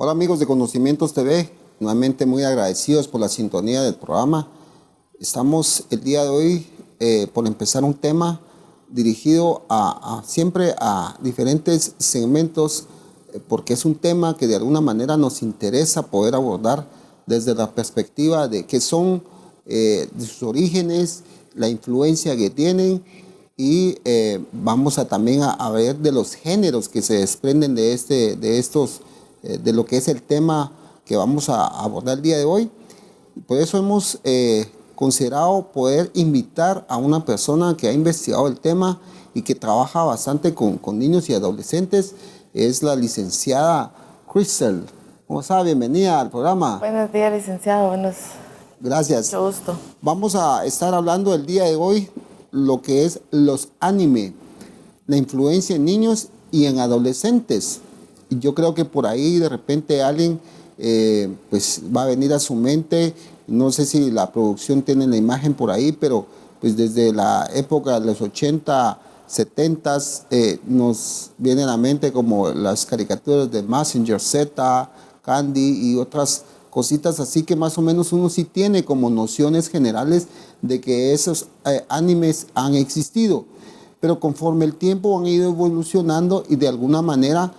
Hola amigos de Conocimientos TV, nuevamente muy agradecidos por la sintonía del programa. Estamos el día de hoy por empezar un tema dirigido siempre a diferentes segmentos, porque es un tema que de alguna manera nos interesa poder abordar desde la perspectiva de qué son de sus orígenes, la influencia que tienen y vamos a también a ver de los géneros que se desprenden de lo que es el tema que vamos a abordar el día de hoy. Por eso hemos considerado poder invitar a una persona que ha investigado el tema y que trabaja bastante con niños y adolescentes. Es la licenciada Crystal. ¿Cómo está? Bienvenida al programa. Buenos días, licenciado. Gracias. Mucho gusto. Vamos a estar hablando el día de hoy lo que es los anime, la influencia en niños y en adolescentes. Y yo creo que por ahí de repente alguien pues va a venir a su mente, no sé si la producción tiene la imagen por ahí, pero pues desde la época de los 80, 70 nos viene a la mente como las caricaturas de Mazinger Z, Candy y otras cositas así que más o menos uno sí tiene como nociones generales de que esos animes han existido, pero conforme el tiempo han ido evolucionando y de alguna manera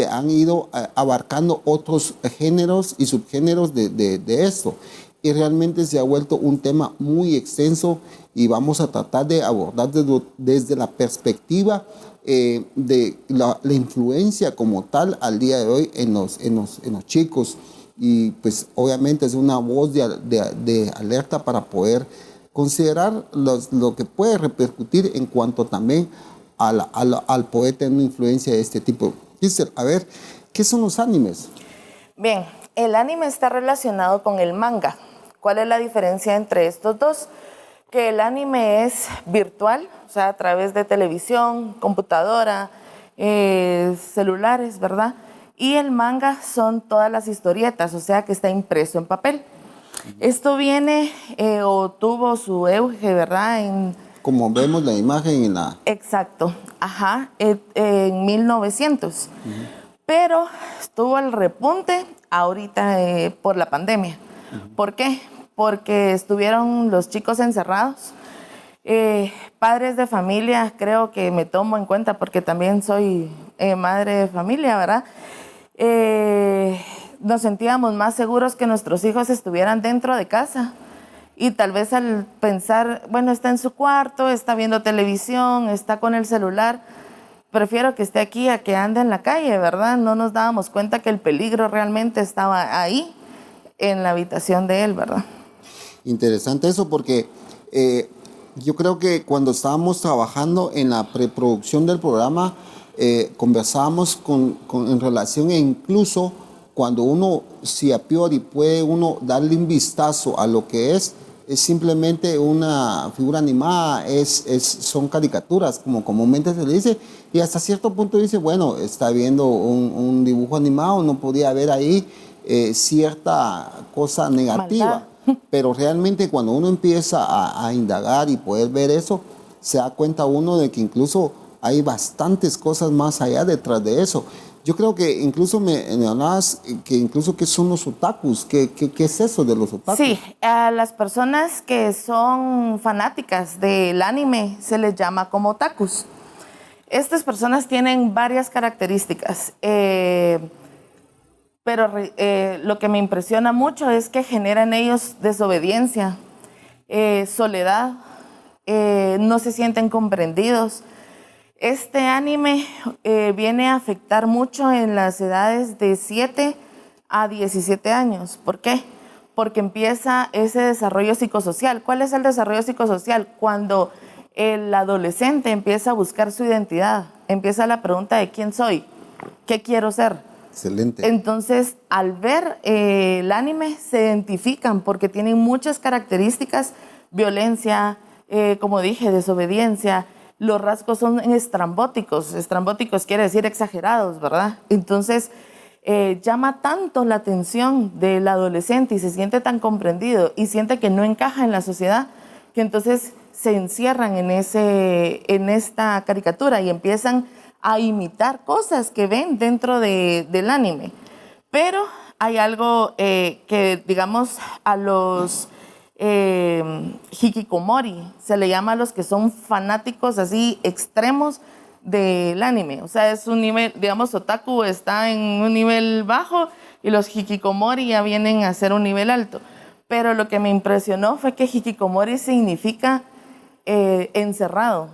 han ido abarcando otros géneros y subgéneros de esto. Y realmente se ha vuelto un tema muy extenso y vamos a tratar de abordar desde la perspectiva de la influencia como tal al día de hoy en los chicos. Y pues obviamente es una voz de alerta para poder considerar lo que puede repercutir en cuanto también al poder tener una influencia de este tipo. Giselle, a ver, ¿qué son los animes? Bien, el anime está relacionado con el manga. ¿Cuál es la diferencia entre estos dos? Que el anime es virtual, o sea, a través de televisión, computadora, celulares, ¿verdad? Y el manga son todas las historietas, o sea, que está impreso en papel. Esto viene o tuvo su auge, ¿verdad? Como vemos la imagen en la... Exacto, ajá, en 1900. Pero estuvo el repunte ahorita por la pandemia. ¿Por qué? Porque estuvieron los chicos encerrados. Padres de familia, creo que me tomo en cuenta porque también soy madre de familia, ¿verdad? Nos sentíamos más seguros que nuestros hijos estuvieran dentro de casa. Y tal vez al pensar, bueno, está en su cuarto, está viendo televisión, está con el celular, prefiero que esté aquí a que ande en la calle, ¿verdad? No nos dábamos cuenta que el peligro realmente estaba ahí, en la habitación de él, ¿verdad? Interesante eso porque yo creo que cuando estábamos trabajando en la preproducción del programa, conversábamos en relación e incluso cuando uno, si a priori puede uno darle un vistazo a lo que es simplemente una figura animada, son caricaturas, como comúnmente se le dice, y hasta cierto punto dice, bueno, está viendo un dibujo animado, no podía ver ahí cierta cosa negativa. Maldad. Pero realmente cuando uno empieza a indagar y poder ver eso, se da cuenta uno de que incluso hay bastantes cosas más allá detrás de eso. Yo creo que incluso me hablabas que incluso qué son los otakus, ¿qué es eso de los otakus? Sí, a las personas que son fanáticas del anime se les llama como otakus. Estas personas tienen varias características, pero lo que me impresiona mucho es que generan ellos desobediencia, soledad, no se sienten comprendidos. Este anime viene a afectar mucho en las edades de 7 a 17 años. ¿Por qué? Porque empieza ese desarrollo psicosocial. ¿Cuál es el desarrollo psicosocial? Cuando el adolescente empieza a buscar su identidad, empieza la pregunta de quién soy, qué quiero ser. Excelente. Entonces, al ver el anime, se identifican porque tienen muchas características, violencia, como dije, desobediencia. Los rasgos son estrambóticos. Estrambóticos quiere decir exagerados, ¿verdad? Entonces, llama tanto la atención del adolescente y se siente tan comprendido y siente que no encaja en la sociedad, que entonces se encierran en esta caricatura y empiezan a imitar cosas que ven dentro del anime. Pero hay algo que, digamos, a los hikikomori se le llama a los que son fanáticos así extremos del anime. O sea, es un nivel, digamos, otaku está en un nivel bajo y los hikikomori ya vienen a ser un nivel alto. Pero lo que me impresionó fue que hikikomori significa encerrado.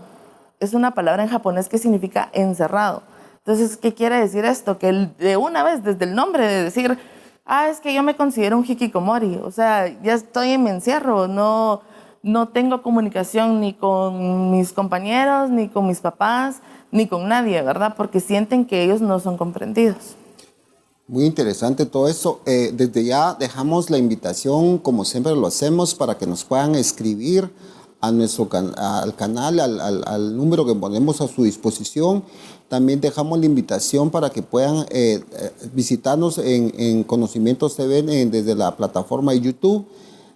Es una palabra en japonés que significa encerrado. Entonces, ¿qué quiere decir esto? Que de una vez, desde el nombre, de decir, es que yo me considero un hikikomori, o sea, ya estoy en mi encierro, no tengo comunicación ni con mis compañeros, ni con mis papás, ni con nadie, ¿verdad? Porque sienten que ellos no son comprendidos. Muy interesante todo eso. Desde ya dejamos la invitación, como siempre lo hacemos, para que nos puedan escribir a nuestro al canal, al número que ponemos a su disposición. También dejamos la invitación para que puedan visitarnos en Conocimientos TV desde la plataforma de YouTube.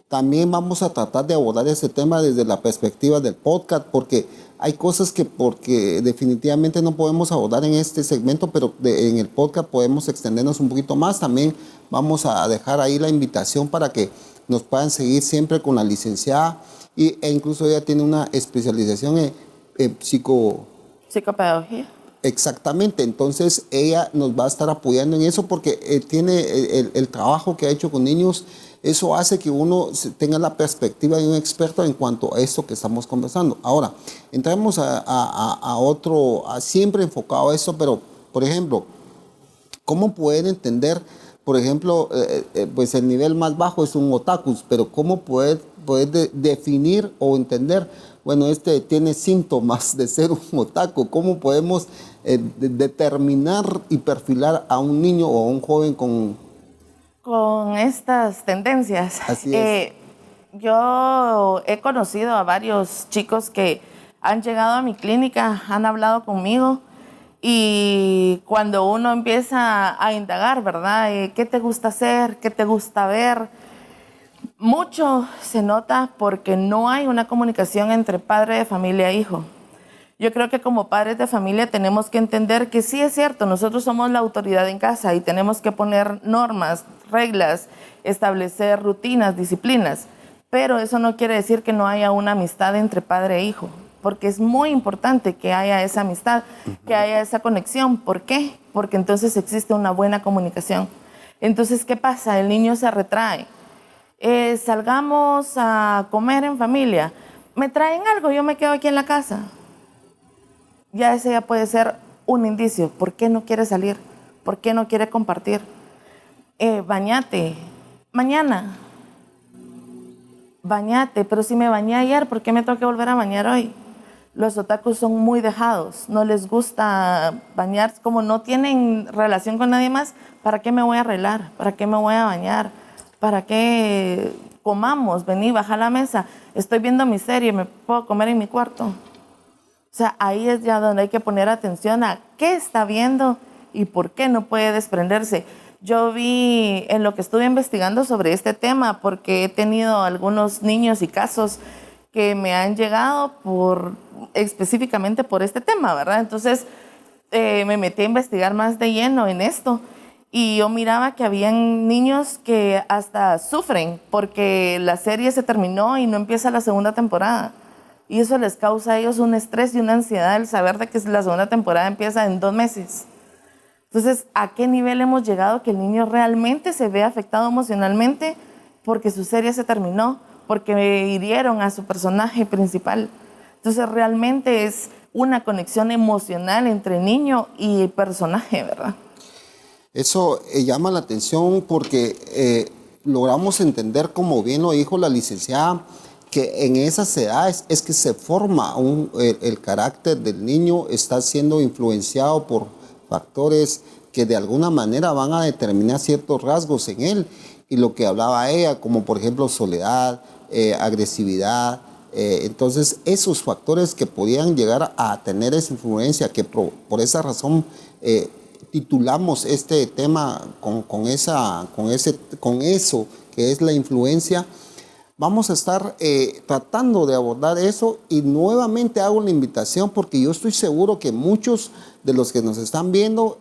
También vamos a tratar de abordar ese tema desde la perspectiva del podcast, porque hay cosas porque definitivamente no podemos abordar en este segmento, pero en el podcast podemos extendernos un poquito más. También vamos a dejar ahí la invitación para que nos puedan seguir siempre con la licenciada e incluso ella tiene una especialización en psicopedagogía. Exactamente, entonces ella nos va a estar apoyando en eso porque tiene el trabajo que ha hecho con niños. Eso hace que uno tenga la perspectiva de un experto en cuanto a esto que estamos conversando. Ahora, entramos a otro, siempre enfocado a eso, pero, por ejemplo, ¿cómo poder entender, por ejemplo, pues el nivel más bajo es un otaku, pero cómo poder definir o entender, bueno, este tiene síntomas de ser un otaku? ¿Cómo podemos determinar y perfilar a un niño o a un joven con estas tendencias? Así es. Yo he conocido a varios chicos que han llegado a mi clínica, han hablado conmigo y cuando uno empieza a indagar, ¿verdad? ¿Qué te gusta hacer? ¿Qué te gusta ver? Mucho se nota porque no hay una comunicación entre padre de familia e hijo. Yo creo que como padres de familia tenemos que entender que sí es cierto, nosotros somos la autoridad en casa y tenemos que poner normas, reglas, establecer rutinas, disciplinas, pero eso no quiere decir que no haya una amistad entre padre e hijo, porque es muy importante que haya esa amistad, que haya esa conexión. ¿Por qué? Porque entonces existe una buena comunicación. Entonces, ¿qué pasa? El niño se retrae. Salgamos a comer en familia, me traen algo, yo me quedo aquí en la casa. Ya ese ya puede ser un indicio. ¿Por qué no quiere salir? ¿Por qué no quiere compartir? Bañate. Mañana. Bañate. Pero si me bañé ayer, ¿por qué me tengo que volver a bañar hoy? Los otakus son muy dejados. No les gusta bañarse. Como no tienen relación con nadie más, ¿para qué me voy a arreglar? ¿Para qué me voy a bañar? ¿Para qué comamos? Vení, baja la mesa. Estoy viendo mi serie, ¿me puedo comer en mi cuarto? O sea, ahí es ya donde hay que poner atención a qué está viendo y por qué no puede desprenderse. Yo vi en lo que estuve investigando sobre este tema, porque he tenido algunos niños y casos que me han llegado específicamente por este tema, ¿verdad? Entonces me metí a investigar más de lleno en esto y yo miraba que habían niños que hasta sufren porque la serie se terminó y no empieza la segunda temporada. Y eso les causa a ellos un estrés y una ansiedad el saber de que la segunda temporada empieza en 2 meses. Entonces, ¿a qué nivel hemos llegado que el niño realmente se ve afectado emocionalmente porque su serie se terminó, porque hirieron a su personaje principal? Entonces, realmente es una conexión emocional entre niño y personaje, ¿verdad? Eso llama la atención porque logramos entender, como bien lo dijo la licenciada, que en esas edades es que se forma el carácter del niño, está siendo influenciado por factores que de alguna manera van a determinar ciertos rasgos en él. Y lo que hablaba ella, como por ejemplo soledad, agresividad, entonces esos factores que podían llegar a tener esa influencia, que por esa razón titulamos este tema con eso que es la influencia. vamos a estar tratando de abordar eso y nuevamente hago la invitación porque yo estoy seguro que muchos de los que nos están viendo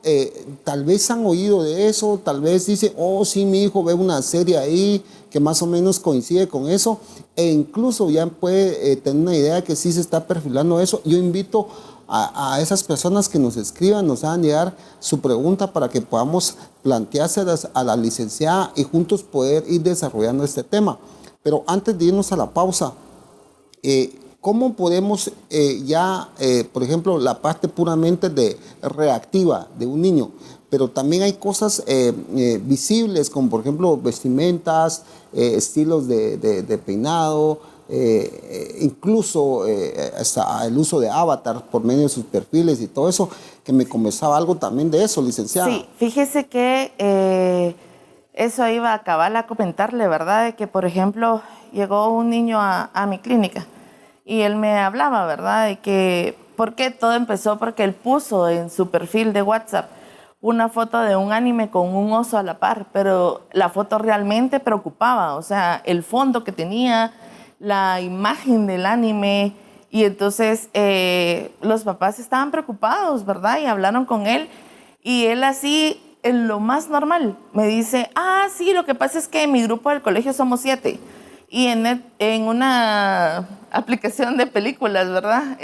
tal vez han oído de eso, tal vez dicen, oh sí, mi hijo ve una serie ahí que más o menos coincide con eso e incluso ya puede tener una idea que sí se está perfilando eso. Yo invito a esas personas que nos escriban, nos hagan llegar su pregunta para que podamos planteárselas a la licenciada y juntos poder ir desarrollando este tema. Pero antes de irnos a la pausa, ¿cómo podemos por ejemplo, la parte puramente reactiva de un niño? Pero también hay cosas visibles, como por ejemplo vestimentas, estilos de peinado, incluso hasta el uso de avatar por medio de sus perfiles y todo eso, que me conversaba algo también de eso, licenciada. Sí, fíjese que eso iba a acabar a comentarle, ¿verdad? De que, por ejemplo, llegó un niño a mi clínica y él me hablaba, ¿verdad? De que, ¿por qué todo empezó? Porque él puso en su perfil de WhatsApp una foto de un anime con un oso a la par, pero la foto realmente preocupaba, o sea, el fondo que tenía, la imagen del anime, y entonces los papás estaban preocupados, ¿verdad? Y hablaron con él, y él así, en lo más normal, me dice, sí, lo que pasa es que en mi grupo del colegio somos 7, y en una aplicación de películas, ¿verdad?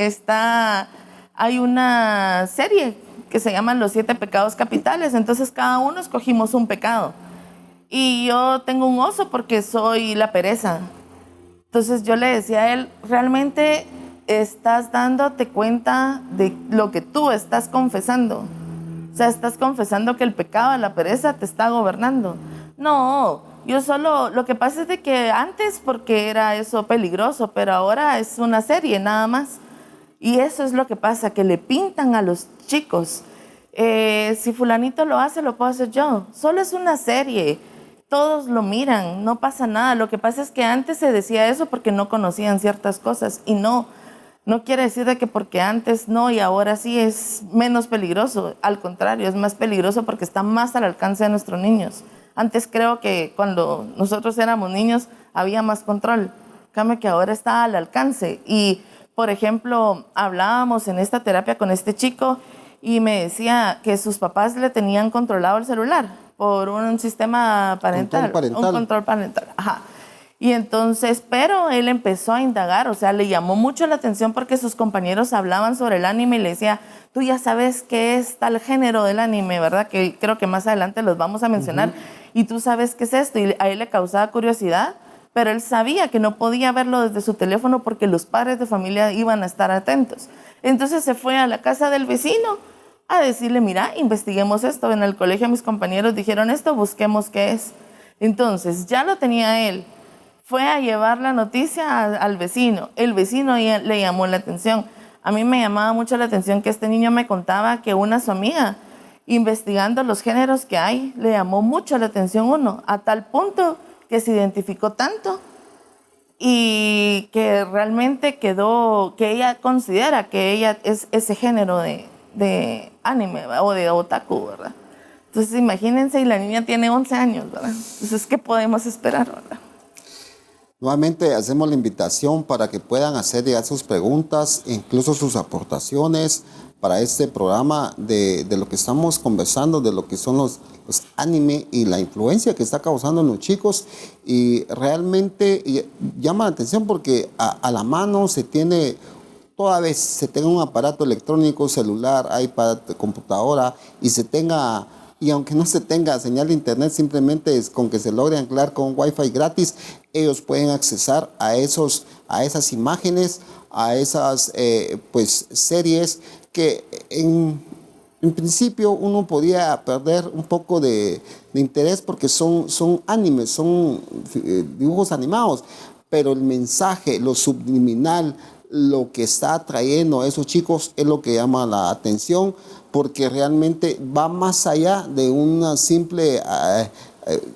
Hay una serie que se llaman Los 7 pecados capitales, entonces cada uno escogimos un pecado. Y yo tengo un oso porque soy la pereza. Entonces yo le decía a él, realmente estás dándote cuenta de lo que tú estás confesando. O sea, estás confesando que el pecado de la pereza te está gobernando. No, yo solo, lo que pasa es de que antes porque era eso peligroso, pero ahora es una serie nada más. Y eso es lo que pasa, que le pintan a los chicos. Si fulanito lo hace, lo puedo hacer yo. Solo es una serie. Todos lo miran, no pasa nada. Lo que pasa es que antes se decía eso porque no conocían ciertas cosas. Y no quiere decir de que porque antes no y ahora sí es menos peligroso. Al contrario, es más peligroso porque está más al alcance de nuestros niños. Antes creo que cuando nosotros éramos niños había más control. Cambio que ahora está al alcance. Y por ejemplo, hablábamos en esta terapia con este chico y me decía que sus papás le tenían controlado el celular por un sistema parental. Un control parental. Ajá. Y entonces, pero él empezó a indagar, o sea, le llamó mucho la atención porque sus compañeros hablaban sobre el anime y le decía, tú ya sabes qué es tal género del anime, ¿verdad? Que creo que más adelante los vamos a mencionar. Y tú sabes qué es esto. Y a él le causaba curiosidad. Pero él sabía que no podía verlo desde su teléfono porque los padres de familia iban a estar atentos. Entonces se fue a la casa del vecino a decirle, mira, investiguemos esto. En el colegio mis compañeros dijeron esto, busquemos qué es. Entonces ya lo tenía él. Fue a llevar la noticia al vecino. El vecino le llamó la atención. A mí me llamaba mucho la atención que este niño me contaba que una su amiga, investigando los géneros que hay, le llamó mucho la atención uno, a tal punto que se identificó tanto y que realmente quedó, que ella considera que ella es ese género de anime o de otaku, ¿verdad? Entonces imagínense, y la niña tiene 11 años, ¿verdad? Entonces, ¿qué podemos esperar, verdad? Nuevamente hacemos la invitación para que puedan hacer llegar sus preguntas, incluso sus aportaciones para este programa de lo que estamos conversando, de lo que son los anime y la influencia que está causando en los chicos. Y realmente llama la atención porque a la mano se tiene, toda vez se tenga un aparato electrónico, celular, iPad, computadora, y aunque no se tenga señal de internet, simplemente es con que se logre anclar con Wi-Fi gratis, ellos pueden accesar a esas imágenes, a esas series que en principio uno podía perder un poco de interés porque son animes, son dibujos animados, pero el mensaje, lo subliminal, lo que está trayendo a esos chicos es lo que llama la atención, porque realmente va más allá de una simple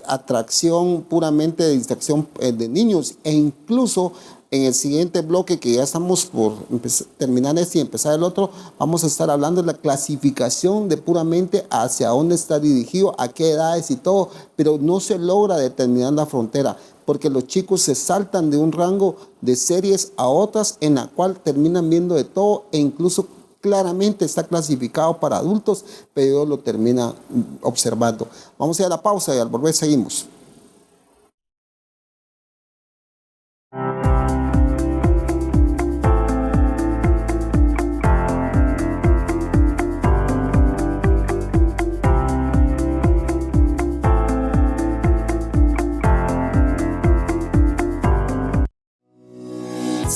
atracción puramente de distracción de niños, e incluso En el siguiente bloque, que ya estamos por terminar este y empezar el otro, vamos a estar hablando de la clasificación de puramente hacia dónde está dirigido, a qué edades y todo, pero no se logra determinar la frontera, porque los chicos se saltan de un rango de series a otras en la cual terminan viendo de todo e incluso claramente está clasificado para adultos, pero ellos lo terminan observando. Vamos a ir a la pausa y al volver seguimos.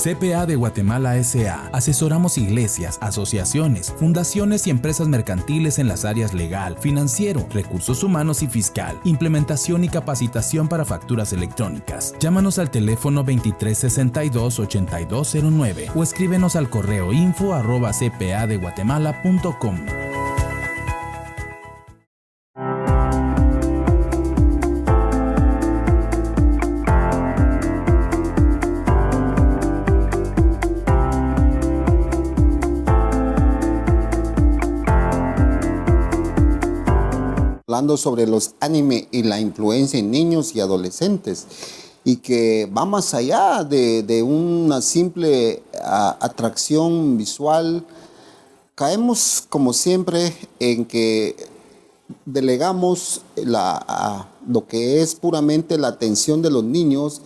CPA de Guatemala S.A. Asesoramos iglesias, asociaciones, fundaciones y empresas mercantiles en las áreas legal, financiero, recursos humanos y fiscal, implementación y capacitación para facturas electrónicas. Llámanos al teléfono 2362-8209 o escríbenos al correo info@cpadeguatemala.com. Hablando sobre los anime y la influencia en niños y adolescentes, y que va más allá de una simple atracción visual. Caemos, como siempre, en que delegamos lo que es puramente la atención de los niños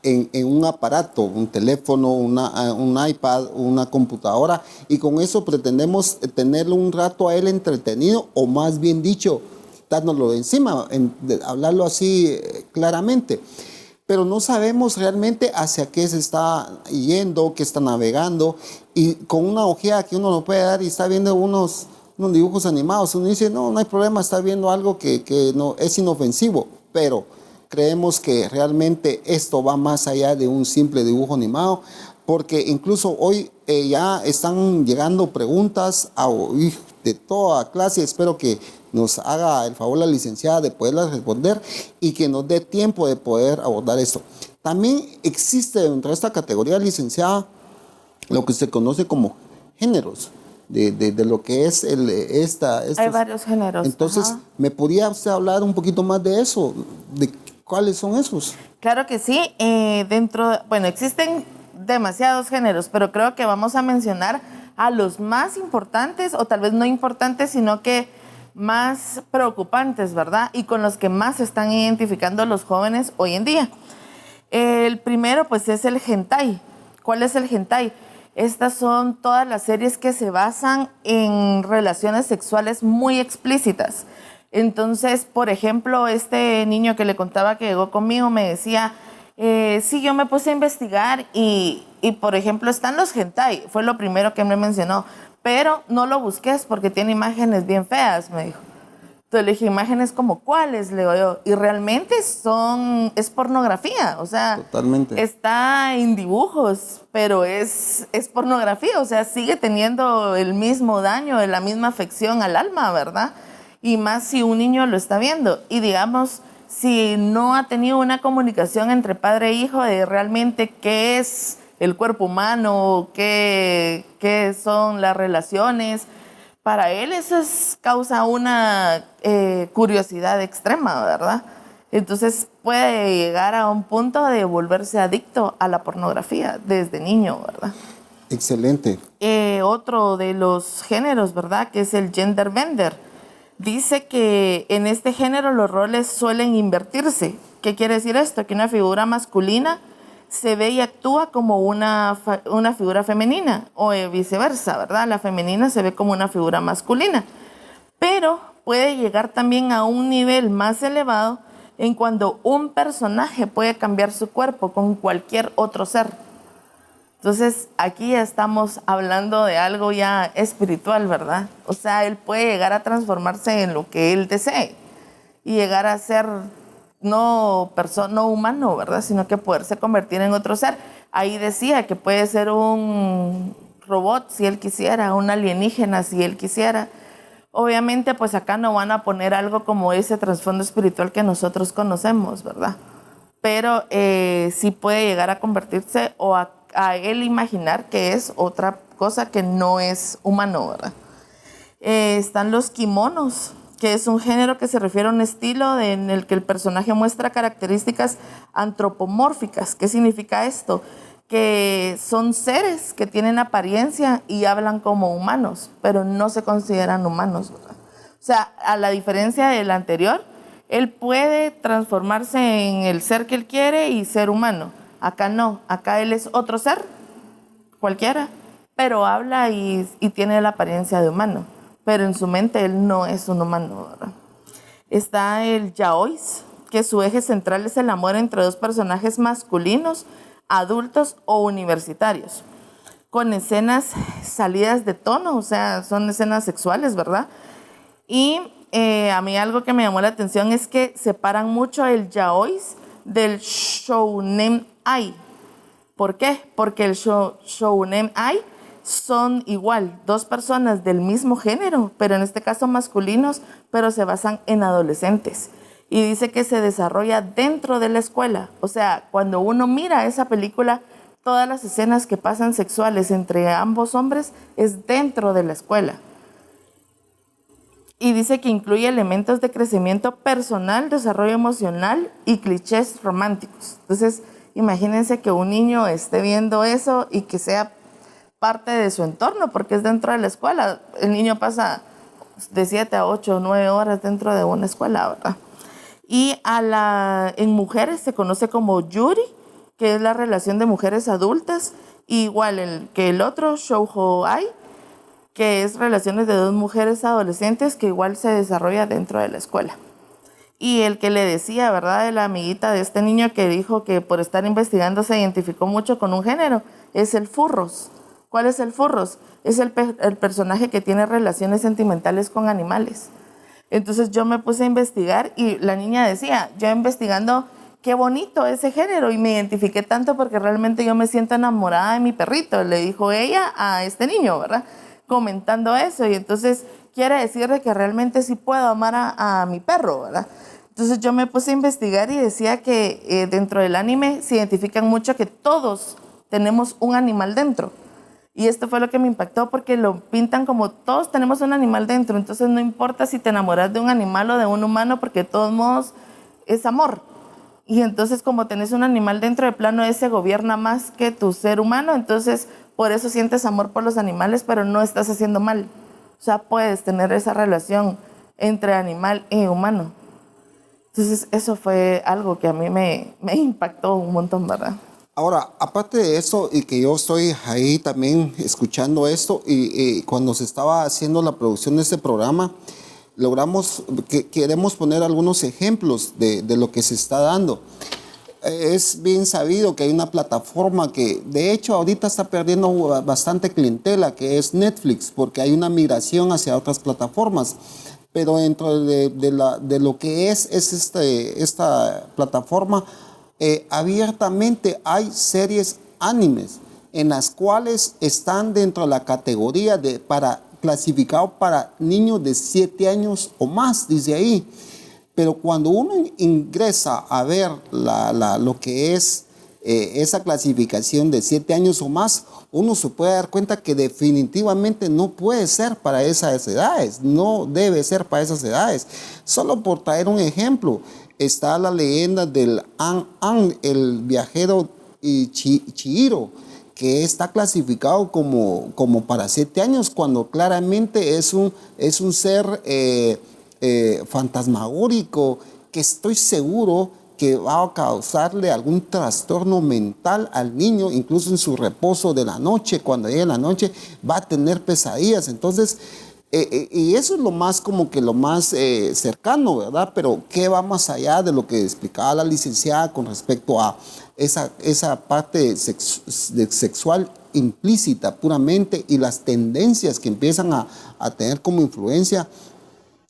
en un aparato, un teléfono, un iPad, una computadora, y con eso pretendemos tenerlo un rato a él entretenido, o más bien dicho, quitárnoslo de encima, hablarlo así claramente. Pero no sabemos realmente hacia qué se está yendo, qué está navegando, y con una ojeada que uno no puede dar y está viendo unos dibujos animados, uno dice, no hay problema, está viendo algo que no es inofensivo, pero creemos que realmente esto va más allá de un simple dibujo animado, porque incluso hoy ya están llegando preguntas de toda clase. Espero que nos haga el favor la licenciada de poderlas responder y que nos dé tiempo de poder abordar esto. También existe dentro de esta categoría, licenciada, lo que se conoce como géneros. De lo que es Hay varios géneros. Entonces, Ajá. ¿Me podría usted hablar un poquito más de eso? ¿De cuáles son esos? Claro que sí. Existen demasiados géneros, pero creo que vamos a mencionar a los más importantes, o tal vez no importantes, sino que más preocupantes, ¿verdad? Y con los que más se están identificando los jóvenes hoy en día. El primero, pues, es el hentai. ¿Cuál es el hentai? Estas son todas las series que se basan en relaciones sexuales muy explícitas. Entonces, por ejemplo, este niño que le contaba que llegó conmigo me decía, sí, yo me puse a investigar y, por ejemplo, están los hentai. Fue lo primero que me mencionó. Pero no lo busques porque tiene imágenes bien feas, me dijo. Entonces le dije, ¿imágenes como cuáles? Le digo yo, y realmente es pornografía, o sea, totalmente. Está en dibujos, pero es pornografía, o sea, sigue teniendo el mismo daño, la misma afección al alma, ¿verdad? Y más si un niño lo está viendo. Y digamos, si no ha tenido una comunicación entre padre e hijo de realmente qué es el cuerpo humano, qué son las relaciones, para él eso causa una curiosidad extrema, ¿verdad? Entonces puede llegar a un punto de volverse adicto a la pornografía desde niño, ¿verdad? Excelente. Otro de los géneros, ¿verdad? Que es el gender bender. Dice que en este género los roles suelen invertirse. ¿Qué quiere decir esto? Que una figura masculina se ve y actúa como una figura femenina, o viceversa, ¿verdad? La femenina se ve como una figura masculina. Pero puede llegar también a un nivel más elevado en cuando un personaje puede cambiar su cuerpo con cualquier otro ser. Entonces, aquí ya estamos hablando de algo ya espiritual, ¿verdad? O sea, él puede llegar a transformarse en lo que él desee y llegar a ser no humano, ¿verdad? Sino que poderse convertir en otro ser. Ahí decía que puede ser un robot si él quisiera, un alienígena si él quisiera. Obviamente, pues acá no van a poner algo como ese trasfondo espiritual que nosotros conocemos, ¿verdad? pero sí puede llegar a convertirse o a él imaginar que es otra cosa que no es humano, ¿verdad? Están los kimonos, que es un género que se refiere a un estilo en el que el personaje muestra características antropomórficas. ¿Qué significa esto? Que son seres que tienen apariencia y hablan como humanos, pero no se consideran humanos, ¿verdad? O sea, a la diferencia del anterior, él puede transformarse en el ser que él quiere y ser humano. Acá no, acá él es otro ser, cualquiera, pero habla y tiene la apariencia de humano. Pero en su mente él no es un humano, ¿verdad? Está el yaois, que su eje central es el amor entre dos personajes masculinos, adultos o universitarios, con escenas salidas de tono, o sea, son escenas sexuales, ¿verdad? Y a mí algo que me llamó la atención es que separan mucho el yaois del shounen ai. ¿Por qué? Porque el shounen ai son igual, dos personas del mismo género, pero en este caso masculinos, pero se basan en adolescentes. Y dice que se desarrolla dentro de la escuela. O sea, cuando uno mira esa película, todas las escenas que pasan sexuales entre ambos hombres es dentro de la escuela. Y dice que incluye elementos de crecimiento personal, desarrollo emocional y clichés románticos. Entonces, imagínense que un niño esté viendo eso y que sea parte de su entorno, porque es dentro de la escuela. El niño pasa de 7 a 8 o 9 horas dentro de una escuela, ¿verdad? Y en mujeres se conoce como yuri, que es la relación de mujeres adultas, igual que el otro, shoujo-ai, que es relaciones de dos mujeres adolescentes que igual se desarrolla dentro de la escuela. Y el que le decía, ¿verdad?, de la amiguita de este niño que dijo que por estar investigando se identificó mucho con un género, es el furros. ¿Cuál es el furros? Es el personaje que tiene relaciones sentimentales con animales. Entonces yo me puse a investigar y la niña decía, yo investigando qué bonito ese género y me identifiqué tanto porque realmente yo me siento enamorada de mi perrito, le dijo ella a este niño, ¿verdad?, comentando eso. Y entonces quiere decirle que realmente sí puedo amar a mi perro, ¿verdad? Entonces yo me puse a investigar y decía que dentro del anime se identifican mucho que todos tenemos un animal dentro. Y esto fue lo que me impactó porque lo pintan como todos tenemos un animal dentro. Entonces no importa si te enamoras de un animal o de un humano porque de todos modos es amor. Y entonces como tenés un animal dentro, de plano ese gobierna más que tu ser humano. Entonces por eso sientes amor por los animales, pero no estás haciendo mal. O sea, puedes tener esa relación entre animal y humano. Entonces eso fue algo que a mí me impactó un montón, ¿verdad? Ahora, aparte de eso, y que yo estoy ahí también escuchando esto, y cuando se estaba haciendo la producción de este programa, queremos poner algunos ejemplos de lo que se está dando. Es bien sabido que hay una plataforma que, de hecho, ahorita está perdiendo bastante clientela, que es Netflix, porque hay una migración hacia otras plataformas. Pero dentro de lo que es esta plataforma, abiertamente hay series animes en las cuales están dentro de la categoría clasificado para niños de 7 años o más, dice ahí. Pero cuando uno ingresa a ver lo que es esa clasificación de 7 años o más, uno se puede dar cuenta que definitivamente no puede ser para esas edades, no debe ser para esas edades. Solo por traer un ejemplo, está la leyenda del el viajero Chihiro, que está clasificado como para 7 años, cuando claramente es un ser fantasmagórico, que estoy seguro que va a causarle algún trastorno mental al niño, incluso en su reposo de la noche, cuando llegue la noche, va a tener pesadillas. Entonces, y eso es lo más cercano, ¿verdad? Pero ¿qué va más allá de lo que explicaba la licenciada con respecto a esa parte sexual implícita puramente y las tendencias que empiezan a tener como influencia?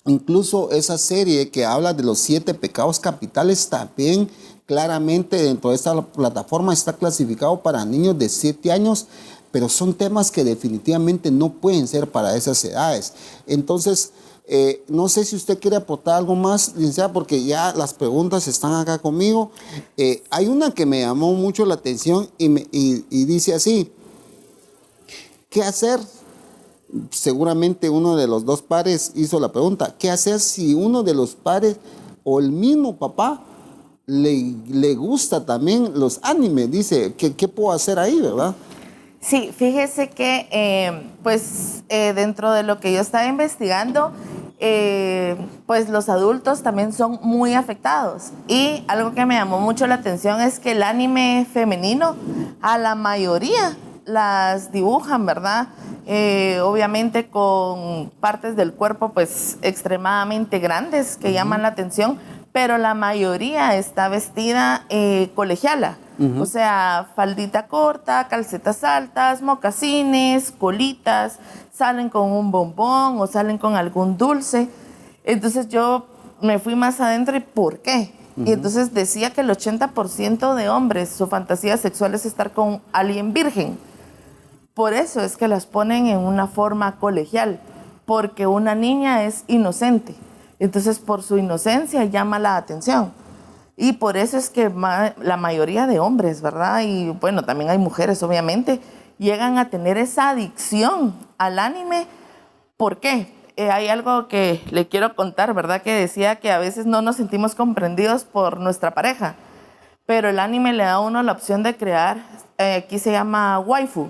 Incluso esa serie que habla de los 7 pecados capitales también claramente dentro de esta plataforma está clasificado para niños de 7 años, pero son temas que definitivamente no pueden ser para esas edades. Entonces, No sé si usted quiere aportar algo más, licenciada, porque ya las preguntas están acá conmigo. Hay una que me llamó mucho la atención y dice así: ¿qué hacer? Seguramente uno de los dos pares hizo la pregunta: ¿qué hacer si uno de los pares o el mismo papá le gusta también los animes? Dice, ¿qué puedo hacer ahí, verdad? Sí, fíjese que dentro de lo que yo estaba investigando, pues los adultos también son muy afectados. Y algo que me llamó mucho la atención es que el anime femenino a la mayoría las dibujan, ¿verdad? Obviamente con partes del cuerpo pues extremadamente grandes que llaman la atención, pero la mayoría está vestida colegiala. O sea, faldita corta, calcetas altas, mocasines, colitas, salen con un bombón o salen con algún dulce. Entonces yo me fui más adentro y ¿por qué? Y entonces decía que el 80% de hombres, su fantasía sexual es estar con alguien virgen. Por eso es que las ponen en una forma colegial, porque una niña es inocente. Entonces, por su inocencia llama la atención. Y por eso es que la mayoría de hombres, ¿verdad? Y bueno, también hay mujeres, obviamente, llegan a tener esa adicción al anime. ¿Por qué? Hay algo que le quiero contar, ¿verdad? Que decía que a veces no nos sentimos comprendidos por nuestra pareja, pero el anime le da a uno la opción de crear, aquí se llama waifu.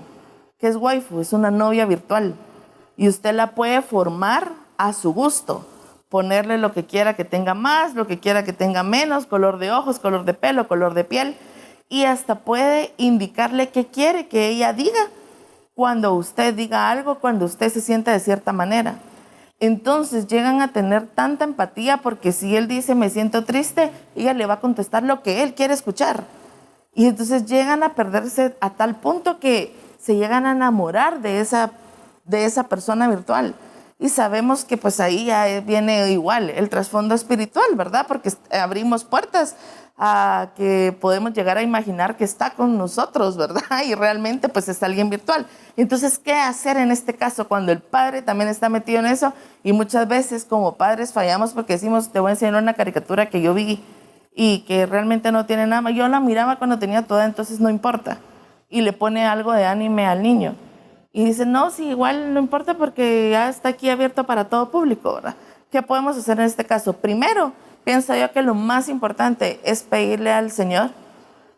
¿Qué es waifu? Es una novia virtual. Y usted la puede formar a su gusto. Ponerle lo que quiera que tenga más, lo que quiera que tenga menos, color de ojos, color de pelo, color de piel. Y hasta puede indicarle qué quiere que ella diga cuando usted diga algo, cuando usted se sienta de cierta manera. Entonces llegan a tener tanta empatía porque si él dice me siento triste, ella le va a contestar lo que él quiere escuchar. Y entonces llegan a perderse a tal punto que se llegan a enamorar de esa persona virtual. Y sabemos que pues ahí ya viene igual el trasfondo espiritual, ¿verdad? Porque abrimos puertas a que podemos llegar a imaginar que está con nosotros, ¿verdad? Y realmente pues es alguien virtual. Entonces, ¿qué hacer en este caso cuando el padre también está metido en eso? Y muchas veces como padres fallamos porque decimos, te voy a enseñar una caricatura que yo vi y que realmente no tiene nada. Yo la miraba cuando tenía toda, entonces no importa. Y le pone algo de anime al niño. Y dice, no, sí, igual no importa porque ya está aquí abierto para todo público, ¿verdad? ¿Qué podemos hacer en este caso? Primero, pienso yo que lo más importante es pedirle al Señor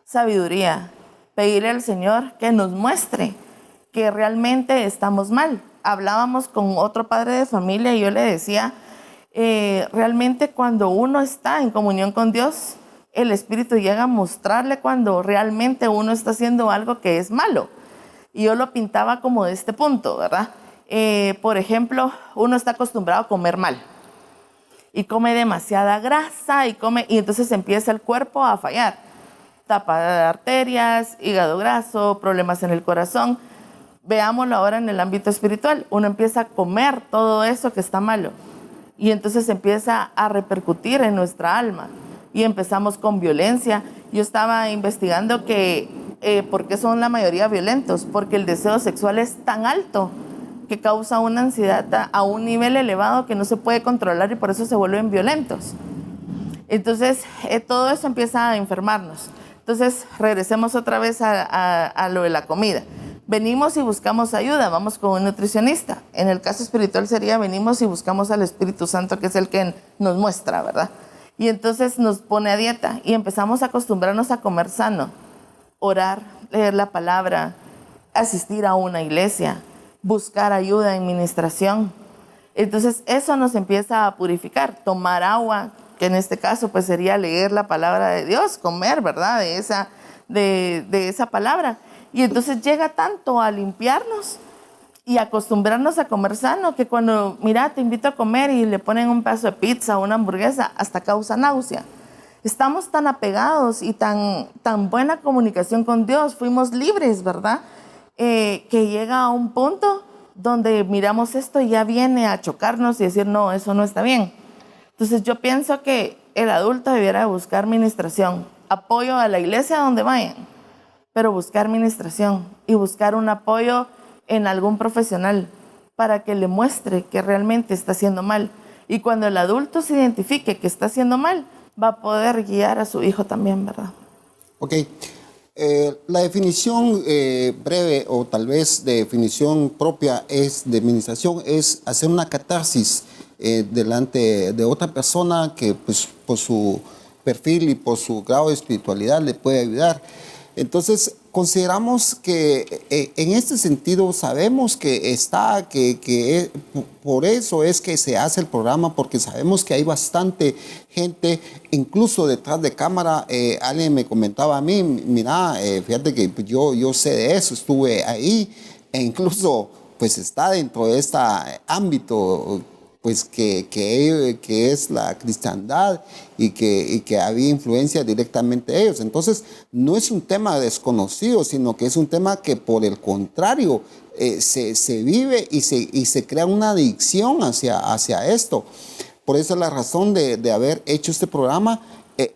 sabiduría, pedirle al Señor que nos muestre que realmente estamos mal. Hablábamos con otro padre de familia y yo le decía, realmente cuando uno está en comunión con Dios, el Espíritu llega a mostrarle cuando realmente uno está haciendo algo que es malo. Y yo lo pintaba como de este punto, ¿verdad? Por ejemplo, uno está acostumbrado a comer mal y come demasiada grasa y entonces empieza el cuerpo a fallar. Tapa de arterias, hígado graso, problemas en el corazón. Veámoslo ahora en el ámbito espiritual. Uno empieza a comer todo eso que está malo y entonces empieza a repercutir en nuestra alma y empezamos con violencia. Yo estaba investigando que ¿por qué son la mayoría violentos? Porque el deseo sexual es tan alto que causa una ansiedad a un nivel elevado que no se puede controlar y por eso se vuelven violentos. Entonces, todo eso empieza a enfermarnos. Entonces, regresemos otra vez a lo de la comida. Venimos y buscamos ayuda, vamos con un nutricionista. En el caso espiritual sería, venimos y buscamos al Espíritu Santo, que es el que nos muestra, ¿verdad? Y entonces nos pone a dieta y empezamos a acostumbrarnos a comer sano. Orar, leer la palabra, asistir a una iglesia, buscar ayuda en ministración. Entonces eso nos empieza a purificar. Tomar agua, que en este caso pues sería leer la palabra de Dios, comer, ¿verdad? De esa palabra. Y entonces llega tanto a limpiarnos y acostumbrarnos a comer sano que cuando, mira, te invito a comer y le ponen un pedazo de pizza o una hamburguesa, hasta causa náusea. Estamos tan apegados y tan buena comunicación con Dios, fuimos libres, ¿verdad? Que llega a un punto donde miramos esto y ya viene a chocarnos y decir, no, eso no está bien. Entonces yo pienso que el adulto debiera buscar ministración, apoyo a la iglesia donde vayan, pero buscar ministración y buscar un apoyo en algún profesional para que le muestre que realmente está haciendo mal. Y cuando el adulto se identifique que está haciendo mal, va a poder guiar a su hijo también, ¿verdad? Ok. La definición breve o tal vez de definición propia de administración es hacer una catarsis delante de otra persona que pues, por su perfil y por su grado de espiritualidad le puede ayudar. Entonces, consideramos que en este sentido sabemos que por eso es que se hace el programa, porque sabemos que hay bastante gente, incluso detrás de cámara. Alguien me comentaba a mí, mira, fíjate que yo sé de eso, estuve ahí, e incluso pues está dentro de este ámbito pues que es la cristiandad y que había influencia directamente de ellos. Entonces, no es un tema desconocido, sino que es un tema que por el contrario se vive y se crea una adicción hacia esto. Por eso es la razón de haber hecho este programa.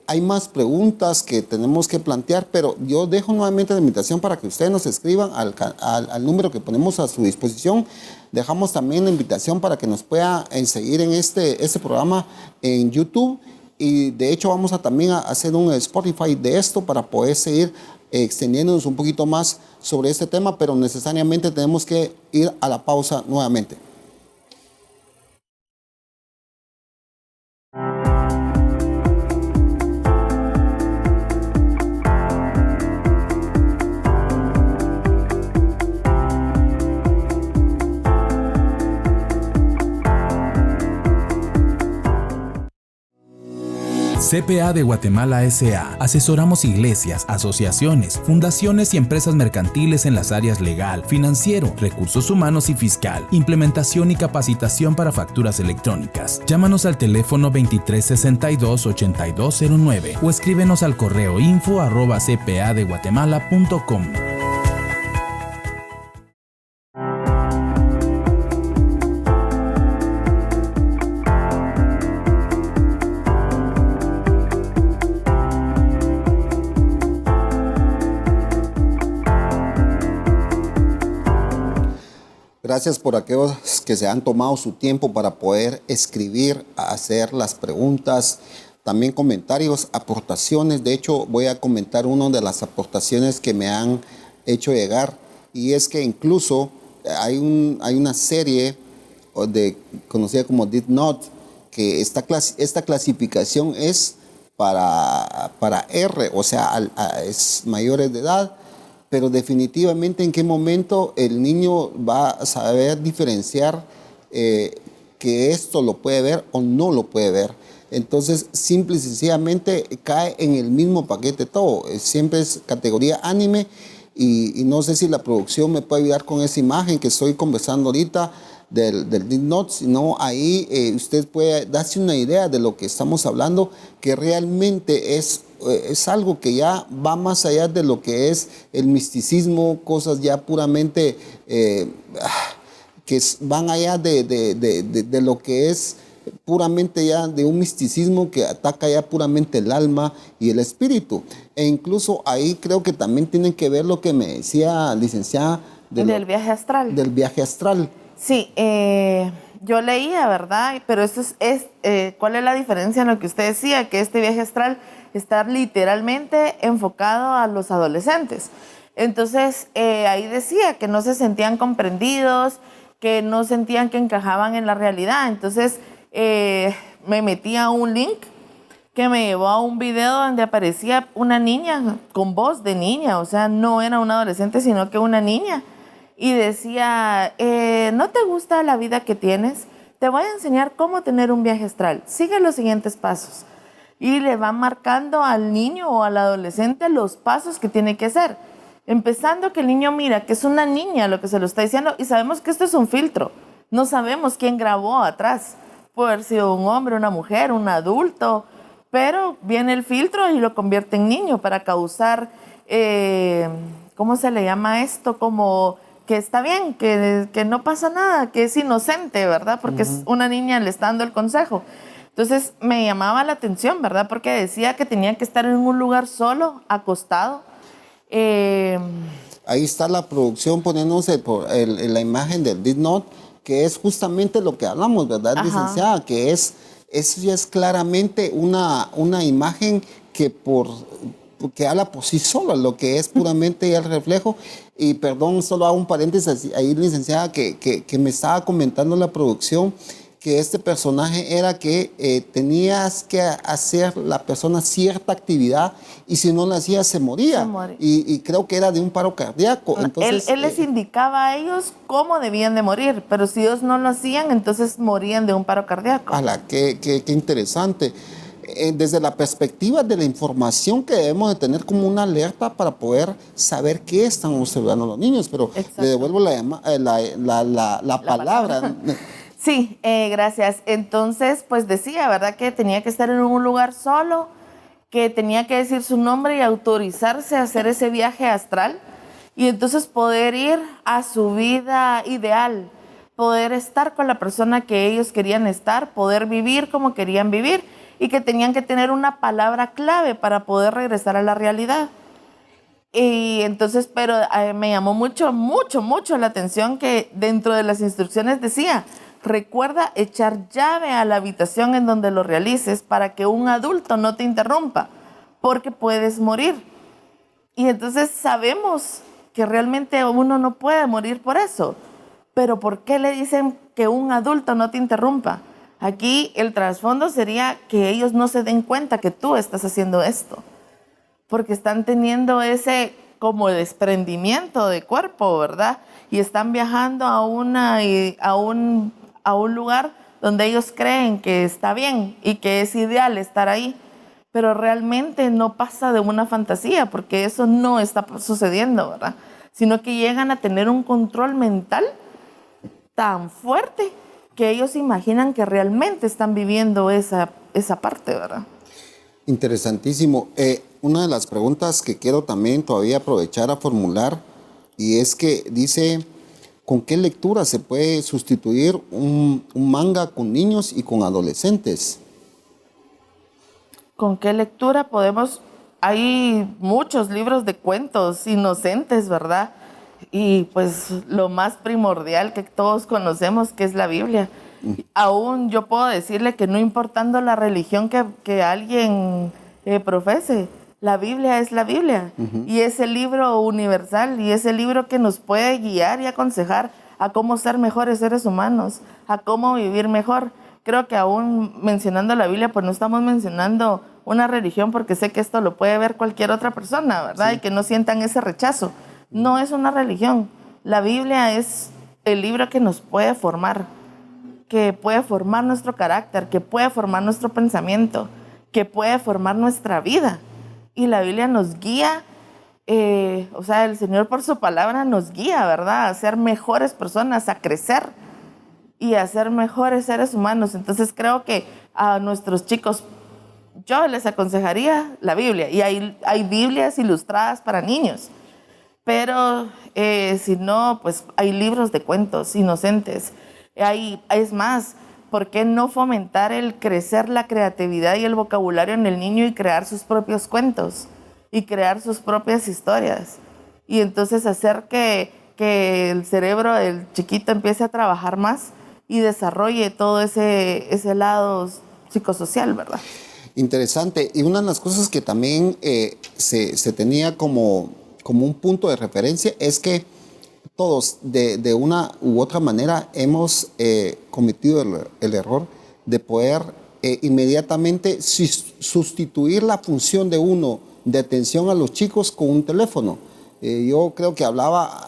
Hay más preguntas que tenemos que plantear, pero yo dejo nuevamente la invitación para que ustedes nos escriban al número que ponemos a su disposición. Dejamos también la invitación para que nos pueda seguir en este programa en YouTube, y de hecho vamos a también hacer un Spotify de esto para poder seguir extendiéndonos un poquito más sobre este tema, pero necesariamente tenemos que ir a la pausa nuevamente. CPA de Guatemala S.A. Asesoramos iglesias, asociaciones, fundaciones y empresas mercantiles en las áreas legal, financiero, recursos humanos y fiscal, implementación y capacitación para facturas electrónicas. Llámanos al teléfono 2362-8209 o escríbenos al correo info@cpadeguatemala.com. Gracias por aquellos que se han tomado su tiempo para poder escribir, hacer las preguntas, también comentarios, aportaciones. De hecho, voy a comentar una de las aportaciones que me han hecho llegar, y es que incluso hay una serie conocida como Did Not, que esta clasificación es para R, o sea, es mayores de edad. Pero definitivamente en qué momento el niño va a saber diferenciar que esto lo puede ver o no lo puede ver. Entonces, simple y sencillamente cae en el mismo paquete todo. Siempre es categoría anime, y no sé si la producción me puede ayudar con esa imagen que estoy conversando ahorita del Did Not, sino ahí usted puede darse una idea de lo que estamos hablando, que realmente es algo que ya va más allá de lo que es el misticismo, cosas ya puramente que van allá de lo que es puramente ya de un misticismo que ataca ya puramente el alma y el espíritu. E incluso ahí creo que también tienen que ver lo que me decía licenciada del viaje astral. Del viaje astral. Sí, yo leía, ¿verdad? Pero esto ¿cuál es la diferencia en lo que usted decía? Que este viaje astral está literalmente enfocado a los adolescentes. Entonces, ahí decía que no se sentían comprendidos, que no sentían que encajaban en la realidad. Entonces, me metí a un link que me llevó a un video donde aparecía una niña con voz de niña, o sea, no era una adolescente, sino que una niña. Y decía, ¿no te gusta la vida que tienes? Te voy a enseñar cómo tener un viaje astral. Sigue los siguientes pasos. Y le va marcando al niño o al adolescente los pasos que tiene que hacer. Empezando que el niño mira que es una niña lo que se lo está diciendo, y sabemos que esto es un filtro. No sabemos quién grabó atrás. Puede haber sido un hombre, una mujer, un adulto, pero viene el filtro y lo convierte en niño para causar, ¿cómo se le llama esto? Como que está bien, que no pasa nada, que es inocente, ¿verdad? Porque es una niña, le está dando el consejo. Entonces me llamaba la atención, ¿verdad? Porque decía que tenía que estar en un lugar solo, acostado. Ahí está la producción poniéndose la imagen del Did Not, que es justamente lo que hablamos, ¿verdad, Ajá. licenciada? Eso ya es claramente una imagen que habla por sí sola, lo que es puramente el reflejo. Y perdón, solo hago un paréntesis ahí, licenciada, que me estaba comentando la producción, que este personaje era que tenías que hacer la persona cierta actividad y si no la hacía se moría. Se muere. Y creo que era de un paro cardíaco. Entonces, Él les indicaba a ellos cómo debían de morir, pero si ellos no lo hacían, entonces morían de un paro cardíaco. qué interesante. Desde la perspectiva de la información que debemos de tener como una alerta para poder saber qué están observando los niños, pero Exacto. le devuelvo la palabra. Sí, gracias. Entonces, pues decía, ¿verdad? Que tenía que estar en un lugar solo, que tenía que decir su nombre y autorizarse a hacer ese viaje astral y entonces poder ir a su vida ideal, poder estar con la persona que ellos querían estar, poder vivir como querían vivir y que tenían que tener una palabra clave para poder regresar a la realidad. Y entonces, pero me llamó mucho la atención que dentro de las instrucciones decía, recuerda echar llave a la habitación en donde lo realices para que un adulto no te interrumpa, porque puedes morir. Y entonces sabemos que realmente uno no puede morir por eso. Pero ¿por qué le dicen que un adulto no te interrumpa? Aquí el trasfondo sería que ellos no se den cuenta que tú estás haciendo esto, porque están teniendo ese como desprendimiento de cuerpo, ¿verdad? Y están viajando a un lugar donde ellos creen que está bien y que es ideal estar ahí, pero realmente no pasa de una fantasía, porque eso no está sucediendo, ¿verdad? Sino que llegan a tener un control mental tan fuerte que ellos imaginan que realmente están viviendo esa parte, ¿verdad? Interesantísimo. Una de las preguntas que quiero también todavía aprovechar a formular, y es que dice, ¿con qué lectura se puede sustituir un manga con niños y con adolescentes? ¿Con qué lectura podemos? Hay muchos libros de cuentos inocentes, ¿verdad? Y pues lo más primordial que todos conocemos, que es la Biblia. Aún yo puedo decirle que no importando la religión que alguien profese, la Biblia es la Biblia. Y es el libro universal y es el libro que nos puede guiar y aconsejar a cómo ser mejores seres humanos, a cómo vivir mejor. Creo que aún mencionando la Biblia, pues no estamos mencionando una religión, porque sé que esto lo puede ver cualquier otra persona, ¿verdad? Sí. Y que no sientan ese rechazo. No es una religión. La Biblia es el libro que nos puede formar, que puede formar nuestro carácter, que puede formar nuestro pensamiento, que puede formar nuestra vida. Y la Biblia nos guía, o sea, el Señor por su palabra nos guía, ¿verdad? A ser mejores personas, a crecer y a ser mejores seres humanos. Entonces creo que a nuestros chicos, yo les aconsejaría la Biblia. Y hay Biblias ilustradas para niños. Pero si no, pues hay libros de cuentos inocentes. Es más, ¿por qué no fomentar el crecer la creatividad y el vocabulario en el niño y crear sus propios cuentos y crear sus propias historias? Y entonces hacer que el cerebro del chiquito empiece a trabajar más y desarrolle todo ese lado psicosocial, ¿verdad? Interesante. Y una de las cosas que también se tenía como un punto de referencia es que todos de una u otra manera hemos cometido el error de poder inmediatamente sustituir la función de uno de atención a los chicos con un teléfono. Yo creo que hablaba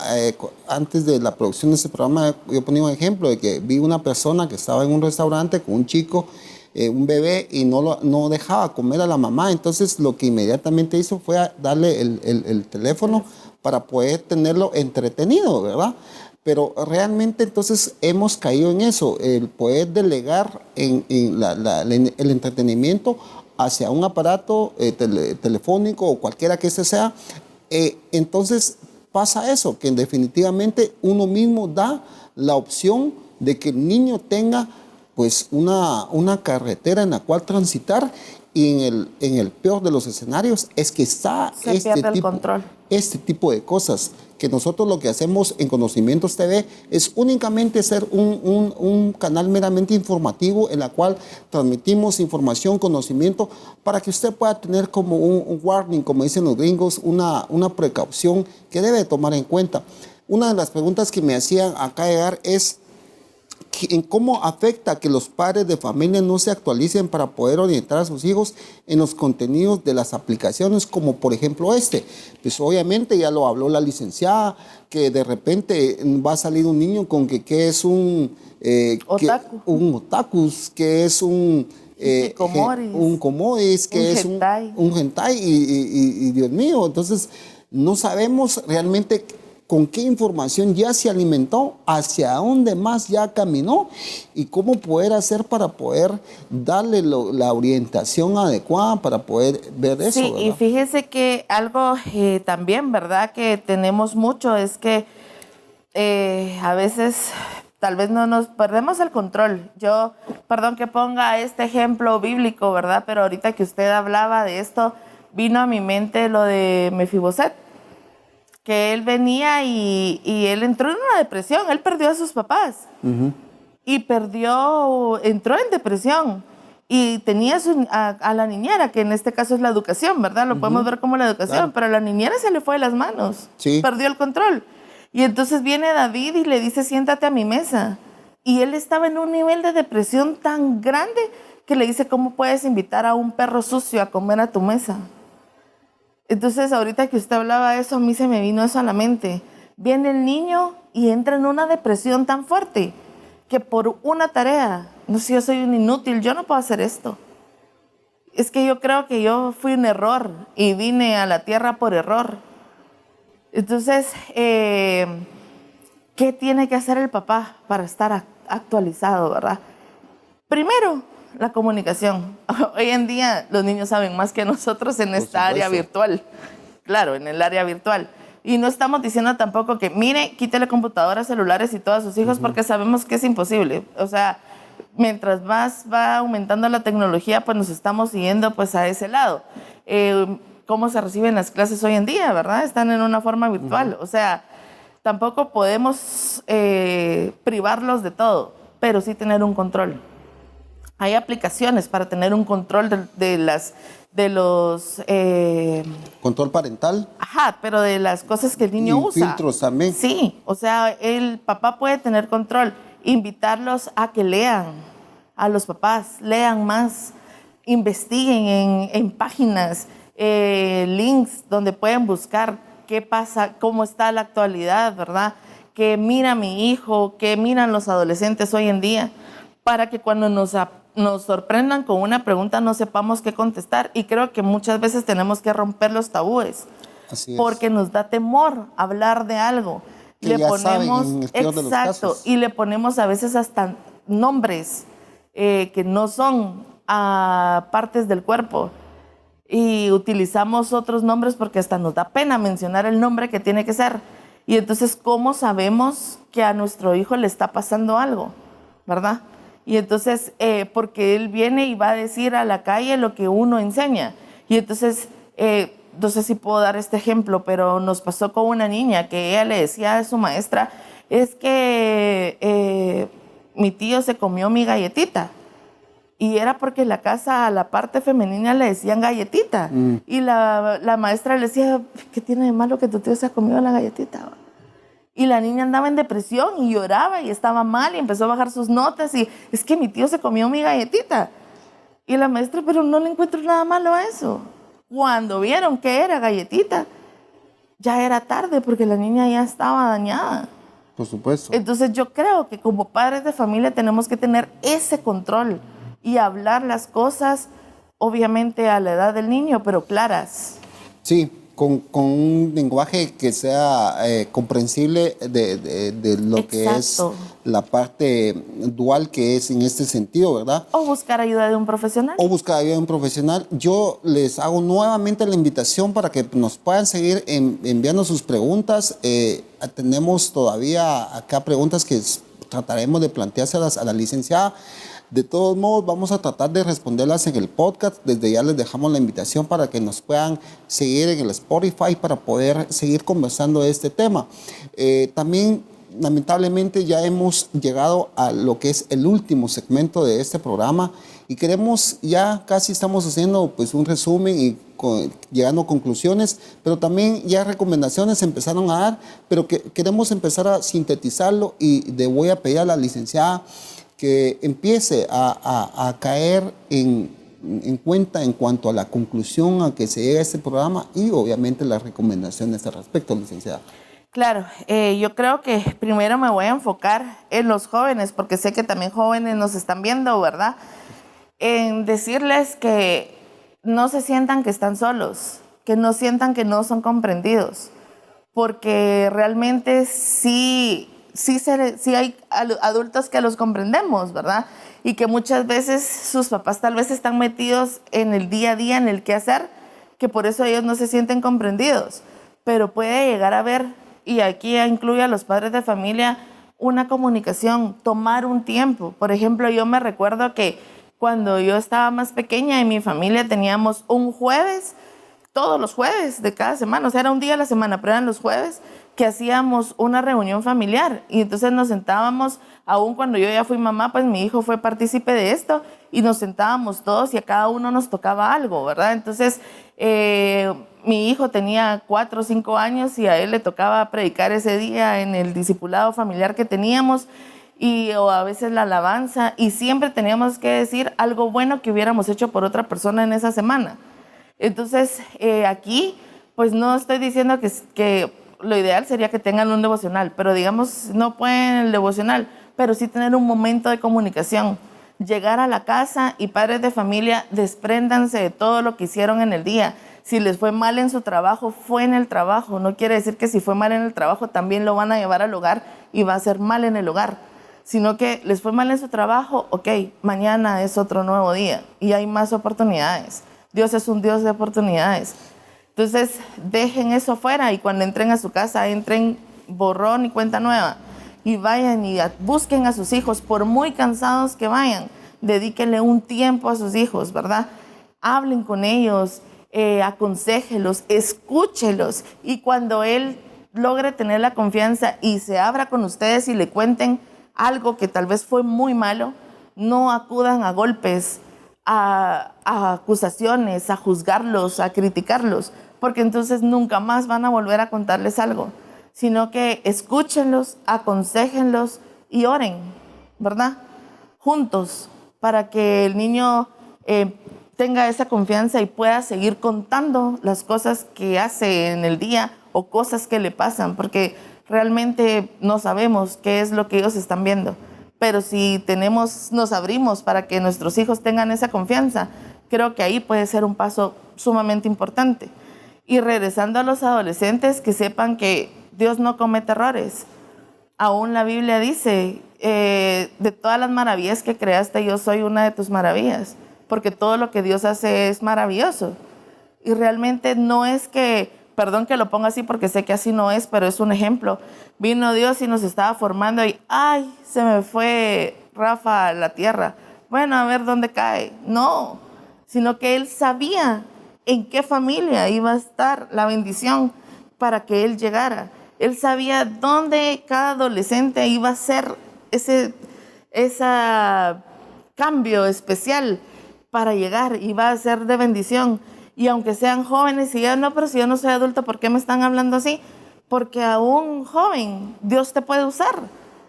antes de la producción de este programa, yo ponía un ejemplo de que vi una persona que estaba en un restaurante con un chico, un bebé, y no dejaba comer a la mamá. Entonces lo que inmediatamente hizo fue darle el teléfono para poder tenerlo entretenido, ¿verdad? Pero realmente entonces hemos caído en eso, el poder delegar el entretenimiento hacia un aparato telefónico o cualquiera que ese sea. Entonces pasa eso, que definitivamente uno mismo da la opción de que el niño tenga pues una carretera en la cual transitar, y en el peor de los escenarios es que está Se pierde el control. este tipo de cosas, que nosotros lo que hacemos en Conocimientos TV es únicamente ser un canal meramente informativo en la cual transmitimos información, conocimiento, para que usted pueda tener como un warning, como dicen los gringos, una precaución que debe tomar en cuenta. Una de las preguntas que me hacían acá llegar es en cómo afecta que los padres de familia no se actualicen para poder orientar a sus hijos en los contenidos de las aplicaciones, como por ejemplo este. Pues obviamente ya lo habló la licenciada, que de repente va a salir un niño con que es un otaku. un otakus, que es un komodis, que es un hentai y Dios mío, entonces no sabemos realmente con qué información ya se alimentó, hacia dónde más ya caminó y cómo poder hacer para poder darle la orientación adecuada para poder ver eso. Sí, ¿verdad? y fíjese que algo también, ¿verdad?, que tenemos mucho es que a veces tal vez no nos perdemos el control. Yo, perdón que ponga este ejemplo bíblico, ¿verdad?, pero ahorita que usted hablaba de esto, vino a mi mente lo de Mefiboset, que él venía y él entró en una depresión, él perdió a sus papás y entró en depresión y tenía a la niñera, que en este caso es la educación, ¿verdad? Lo podemos ver como la educación, claro. Pero a la niñera se le fue de las manos, sí. Perdió el control. Y entonces viene David y le dice, siéntate a mi mesa. Y él estaba en un nivel de depresión tan grande que le dice, ¿cómo puedes invitar a un perro sucio a comer a tu mesa? Entonces, ahorita que usted hablaba de eso, a mí se me vino eso a la mente. Viene el niño y entra en una depresión tan fuerte que por una tarea, no sé, yo soy un inútil, yo no puedo hacer esto. Es que yo creo que yo fui un error y vine a la tierra por error. Entonces, ¿qué tiene que hacer el papá para estar actualizado, verdad? Primero, la comunicación. Hoy en día los niños saben más que nosotros en esta área virtual. Claro, en el área virtual. Y no estamos diciendo tampoco que, mire, quítele computadoras, celulares y todos sus hijos, porque sabemos que es imposible. O sea, mientras más va aumentando la tecnología, pues nos estamos siguiendo pues a ese lado. ¿Cómo se reciben las clases hoy en día, verdad? Están en una forma virtual. O sea, tampoco podemos privarlos de todo, pero sí tener un control. Hay aplicaciones para tener un control de los... ¿Control parental? Ajá, pero de las cosas que el niño usa. Filtros también. Sí, o sea, el papá puede tener control. Invitarlos a que lean, a los papás, lean más, investiguen en páginas, links donde pueden buscar qué pasa, cómo está la actualidad, ¿verdad? Qué mira mi hijo, qué miran los adolescentes hoy en día, para que cuando nos sorprendan con una pregunta no sepamos qué contestar. Y creo que muchas veces tenemos que romper los tabúes. Así es. Porque nos da temor hablar de algo. Que le ponemos, en el peor de los casos. Y le ponemos a veces hasta nombres que no son partes del cuerpo. Y utilizamos otros nombres porque hasta nos da pena mencionar el nombre que tiene que ser. Y entonces, ¿cómo sabemos que a nuestro hijo le está pasando algo? ¿Verdad? Y entonces, porque él viene y va a decir a la calle lo que uno enseña. Y entonces, no sé si puedo dar este ejemplo, pero nos pasó con una niña que ella le decía a su maestra, es que mi tío se comió mi galletita. Y era porque en la casa a la parte femenina le decían galletita. Y la maestra le decía, ¿qué tiene de malo que tu tío se ha comido la galletita? Y la niña andaba en depresión y lloraba y estaba mal y empezó a bajar sus notas y es que mi tío se comió mi galletita. Y la maestra, pero no le encuentro nada malo a eso. Cuando vieron que era galletita, ya era tarde porque la niña ya estaba dañada. Por supuesto. Entonces yo creo que como padres de familia tenemos que tener ese control y hablar las cosas, obviamente a la edad del niño, pero claras. Sí. Con un lenguaje que sea comprensible de lo Exacto. Que es la parte dual que es en este sentido, ¿verdad? O buscar ayuda de un profesional. Yo les hago nuevamente la invitación para que nos puedan seguir enviando sus preguntas. Tenemos todavía acá preguntas que trataremos de planteárselas a la licenciada. De todos modos, vamos a tratar de responderlas en el podcast. Desde ya les dejamos la invitación para que nos puedan seguir en el Spotify para poder seguir conversando de este tema. También, lamentablemente, ya hemos llegado a lo que es el último segmento de este programa y ya casi estamos haciendo pues un resumen y llegando a conclusiones, pero también ya recomendaciones se empezaron a dar, pero que queremos empezar a sintetizarlo y le voy a pedir a la licenciada que empiece a caer en cuenta en cuanto a la conclusión a que se llega a este programa y obviamente las recomendaciones al respecto, licenciada. Claro, yo creo que primero me voy a enfocar en los jóvenes, porque sé que también jóvenes nos están viendo, ¿verdad? En decirles que no se sientan que están solos, que no sientan que no son comprendidos, porque realmente sí hay adultos que los comprendemos, ¿verdad? Y que muchas veces sus papás tal vez están metidos en el día a día, en el qué hacer, que por eso ellos no se sienten comprendidos. Pero puede llegar a haber, y aquí incluye a los padres de familia, una comunicación, tomar un tiempo. Por ejemplo, yo me recuerdo que cuando yo estaba más pequeña en mi familia teníamos un jueves, todos los jueves de cada semana, o sea, era un día a la semana, pero eran los jueves, que hacíamos una reunión familiar y entonces nos sentábamos, aún cuando yo ya fui mamá, pues mi hijo fue partícipe de esto y nos sentábamos todos y a cada uno nos tocaba algo, ¿verdad? Entonces mi hijo tenía 4 o 5 años y a él le tocaba predicar ese día en el discipulado familiar que teníamos o a veces la alabanza, y siempre teníamos que decir algo bueno que hubiéramos hecho por otra persona en esa semana. Entonces aquí pues no estoy diciendo que lo ideal sería que tengan un devocional, pero digamos, no pueden el devocional, pero sí tener un momento de comunicación. Llegar a la casa y padres de familia, despréndanse de todo lo que hicieron en el día. Si les fue mal en su trabajo, fue en el trabajo. No quiere decir que si fue mal en el trabajo, también lo van a llevar al hogar y va a ser mal en el hogar. Sino que les fue mal en su trabajo, ok, mañana es otro nuevo día y hay más oportunidades. Dios es un Dios de oportunidades. Entonces, dejen eso afuera y cuando entren a su casa, entren borrón y cuenta nueva. Y vayan y busquen a sus hijos, por muy cansados que vayan, dedíquenle un tiempo a sus hijos, ¿verdad? Hablen con ellos, aconséjenlos, escúchelos. Y cuando él logre tener la confianza y se abra con ustedes y le cuenten algo que tal vez fue muy malo, no acudan a golpes, a acusaciones, a juzgarlos, a criticarlos, porque entonces nunca más van a volver a contarles algo, sino que escúchenlos, aconséjenlos y oren, ¿verdad? Juntos, para que el niño tenga esa confianza y pueda seguir contando las cosas que hace en el día o cosas que le pasan, porque realmente no sabemos qué es lo que ellos están viendo. Pero si nos abrimos para que nuestros hijos tengan esa confianza, creo que ahí puede ser un paso sumamente importante. Y regresando a los adolescentes, que sepan que Dios no comete errores. Aún la Biblia dice, de todas las maravillas que creaste, yo soy una de tus maravillas, porque todo lo que Dios hace es maravilloso. Y realmente no es que, perdón que lo ponga así porque sé que así no es, pero es un ejemplo. Vino Dios y nos estaba formando y, ¡ay! Se me fue Rafa a la tierra. Bueno, a ver dónde cae. No, sino que Él sabía en qué familia iba a estar la bendición para que Él llegara. Él sabía dónde cada adolescente iba a ser ese cambio especial para llegar, iba a ser de bendición. Y aunque sean jóvenes y digan, no, pero si yo no soy adulto, ¿por qué me están hablando así? Porque aún joven, Dios te puede usar.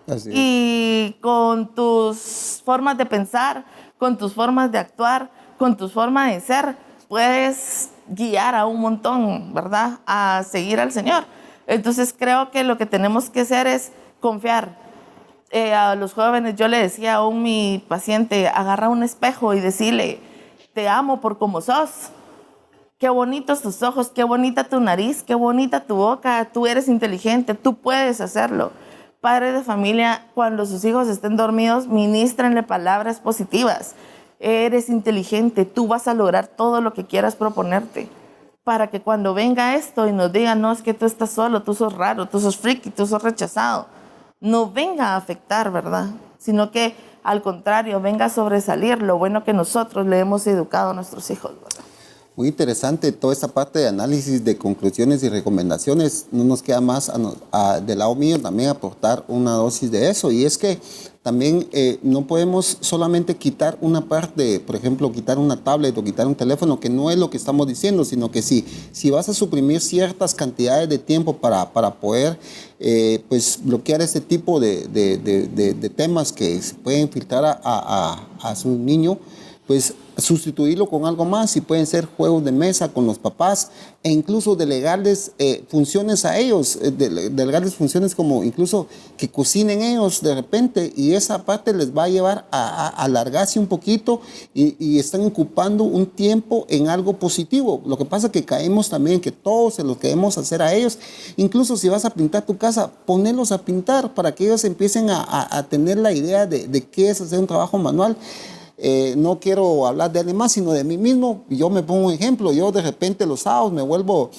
Así es. Y con tus formas de pensar, con tus formas de actuar, con tus formas de ser, puedes guiar a un montón, ¿verdad? A seguir al Señor. Entonces creo que lo que tenemos que hacer es confiar. A los jóvenes yo le decía a mi paciente, agarra un espejo y decirle, te amo por como sos. Qué bonitos tus ojos, qué bonita tu nariz, qué bonita tu boca, tú eres inteligente, tú puedes hacerlo. Padres de familia, cuando sus hijos estén dormidos, ministrenle palabras positivas. Eres inteligente, tú vas a lograr todo lo que quieras proponerte. Para que cuando venga esto y nos diga, no, es que tú estás solo, tú sos raro, tú sos friki, tú sos rechazado, no venga a afectar, ¿verdad? Sino que al contrario, venga a sobresalir lo bueno que nosotros le hemos educado a nuestros hijos, ¿verdad? Muy interesante toda esta parte de análisis de conclusiones y recomendaciones. No nos queda más del lado mío también aportar una dosis de eso. Y es que también no podemos solamente quitar una parte, por ejemplo, quitar una tablet o quitar un teléfono, que no es lo que estamos diciendo, sino que si vas a suprimir ciertas cantidades de tiempo para poder pues bloquear este tipo de temas que se pueden filtrar a su niño, pues sustituirlo con algo más, si pueden ser juegos de mesa con los papás e incluso delegarles funciones a ellos, delegarles funciones como incluso que cocinen ellos de repente, y esa parte les va a llevar a alargarse un poquito y están ocupando un tiempo en algo positivo. Lo que pasa es que caemos también que todos se lo queremos hacer a ellos. Incluso si vas a pintar tu casa, ponerlos a pintar para que ellos empiecen a tener la idea de qué es hacer un trabajo manual. No quiero hablar de alguien más, sino de mí mismo. Yo me pongo un ejemplo. Yo de repente los sábados me vuelvo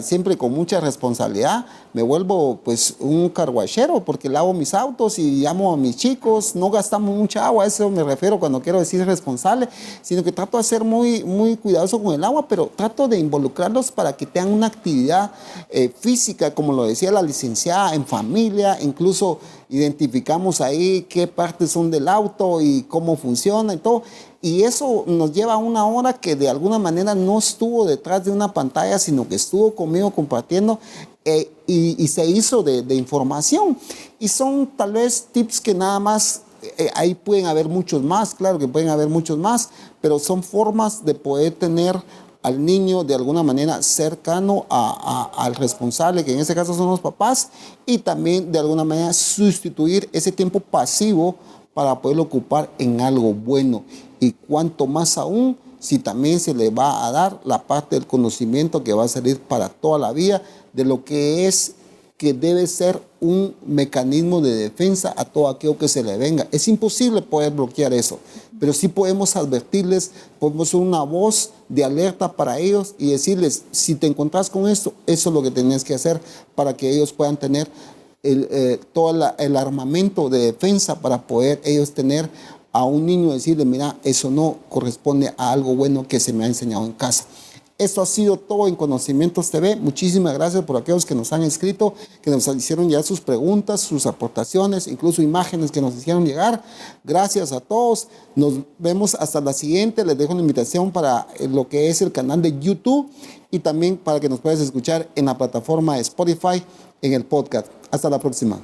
siempre con mucha responsabilidad, me vuelvo pues un carguachero porque lavo mis autos y llamo a mis chicos. No gastamos mucha agua, a eso me refiero cuando quiero decir responsable, sino que trato de ser muy, muy cuidadoso con el agua, pero trato de involucrarlos para que tengan una actividad física, como lo decía la licenciada, en familia. Incluso identificamos ahí qué partes son del auto y cómo funciona y todo. Y eso nos lleva a una hora que de alguna manera no estuvo detrás de una pantalla, sino que estuvo conmigo compartiendo y se hizo de información. Y son tal vez tips que nada más, ahí pueden haber muchos más, claro que pueden haber muchos más, pero son formas de poder tener al niño de alguna manera cercano al responsable, que en este caso son los papás, y también de alguna manera sustituir ese tiempo pasivo para poderlo ocupar en algo bueno. Y cuanto más aún, si también se le va a dar la parte del conocimiento que va a servir para toda la vida, de lo que debe ser un mecanismo de defensa a todo aquello que se le venga. Es imposible poder bloquear eso, pero sí podemos advertirles, podemos ser una voz de alerta para ellos y decirles, si te encontrás con esto, eso es lo que tenés que hacer para que ellos puedan tener todo el armamento de defensa para poder ellos tener a un niño, decirle, mira, eso no corresponde a algo bueno que se me ha enseñado en casa. Esto ha sido todo en Conocimientos TV. Muchísimas gracias por aquellos que nos han escrito, que nos hicieron llegar sus preguntas, sus aportaciones, incluso imágenes que nos hicieron llegar. Gracias a todos. Nos vemos hasta la siguiente. Les dejo una invitación para lo que es el canal de YouTube y también para que nos puedas escuchar en la plataforma de Spotify en el podcast. Hasta la próxima.